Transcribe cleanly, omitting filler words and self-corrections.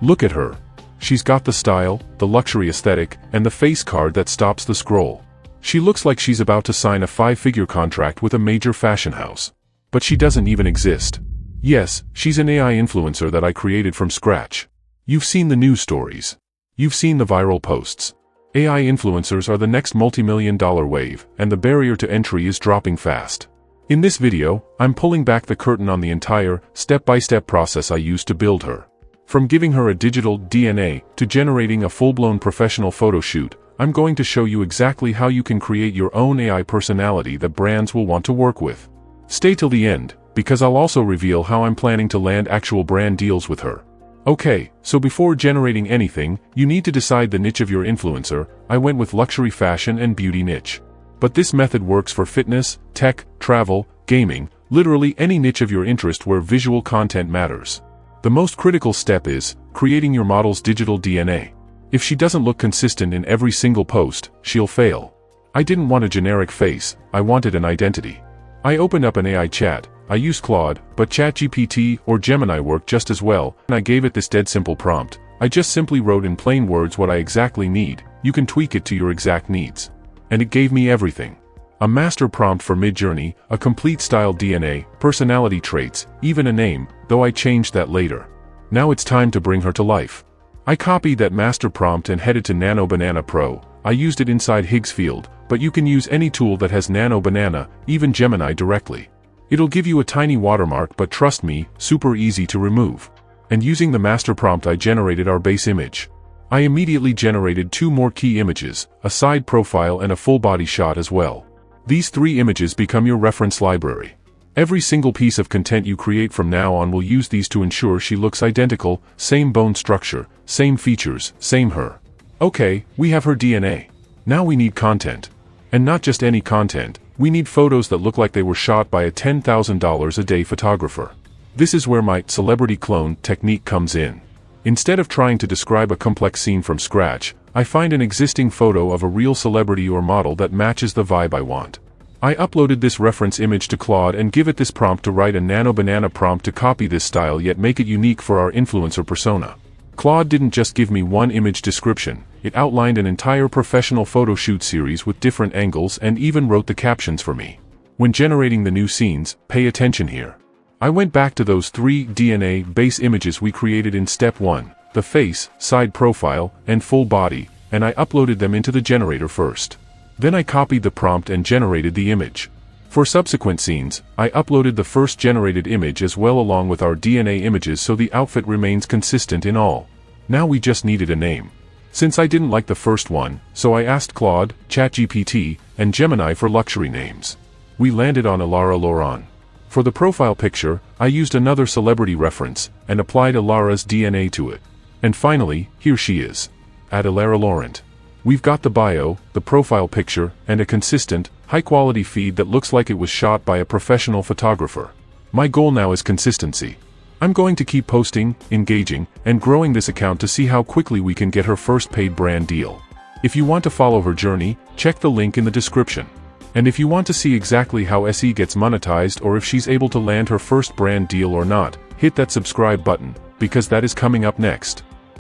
Look at her. She's got the style, the luxury aesthetic, and the face card that stops the scroll. She looks like she's about to sign a 5-figure contract with a major fashion house. But she doesn't even exist. Yes, she's an AI influencer that I created from scratch. You've seen the news stories. You've seen the viral posts. AI influencers are the next multi-million-dollar wave, and the barrier to entry is dropping fast. In this video, I'm pulling back the curtain on the entire, step-by-step process I used to build her. From giving her a digital DNA to generating a full-blown professional photo shoot, I'm going to show you exactly how you can create your own AI personality that brands will want to work with. Stay till the end, because I'll also reveal how I'm planning to land actual brand deals with her. Okay, so before generating anything, you need to decide the niche of your influencer. I went with luxury fashion and beauty niche. But this method works for fitness, tech, travel, gaming, literally any niche of your interest where visual content matters. The most critical step is creating your model's digital DNA. If she doesn't look consistent in every single post, she'll fail. I didn't want a generic face, I wanted an identity. I opened up an AI chat. I used Claude, but ChatGPT or Gemini worked just as well, and I gave it this dead simple prompt. I just simply wrote in plain words what I exactly need. You can tweak it to your exact needs. And it gave me everything. A master prompt for Midjourney, a complete style DNA, personality traits, even a name, though I changed that later. Now it's time to bring her to life. I copied that master prompt and headed to Nano Banana Pro. I used it inside Higgsfield, but you can use any tool that has Nano Banana, even Gemini directly. It'll give you a tiny watermark, but trust me, super easy to remove. And using the master prompt, I generated our base image. I immediately generated 2 more key images, a side profile and a full body shot as well. These 3 images become your reference library. Every single piece of content you create from now on will use these to ensure she looks identical, same bone structure, same features, same her. Okay, we have her DNA. Now we need content. And not just any content, we need photos that look like they were shot by a $10,000 a day photographer. This is where my celebrity clone technique comes in. Instead of trying to describe a complex scene from scratch, I find an existing photo of a real celebrity or model that matches the vibe I want. I uploaded this reference image to Claude and give it this prompt to write a Nano Banana prompt to copy this style yet make it unique for our influencer persona. Claude didn't just give me one image description, it outlined an entire professional photo shoot series with different angles and even wrote the captions for me. When generating the new scenes, pay attention here. I went back to those 3 DNA base images we created in step 1, the face, side profile, and full body, and I uploaded them into the generator first. Then I copied the prompt and generated the image. For subsequent scenes, I uploaded the first generated image as well along with our DNA images so the outfit remains consistent in all. Now we just needed a name. Since I didn't like the first one, so I asked Claude, ChatGPT, and Gemini for luxury names. We landed on Elarra Laurent. For the profile picture, I used another celebrity reference, and applied Elarra's DNA to it. And finally, here she is. At Elarra Laurent. We've got the bio, the profile picture, and a consistent, high-quality feed that looks like it was shot by a professional photographer. My goal now is consistency. I'm going to keep posting, engaging, and growing this account to see how quickly we can get her first paid brand deal. If you want to follow her journey, check the link in the description. And if you want to see exactly how SE gets monetized or if she's able to land her first brand deal or not, hit that subscribe button, because that is coming up next.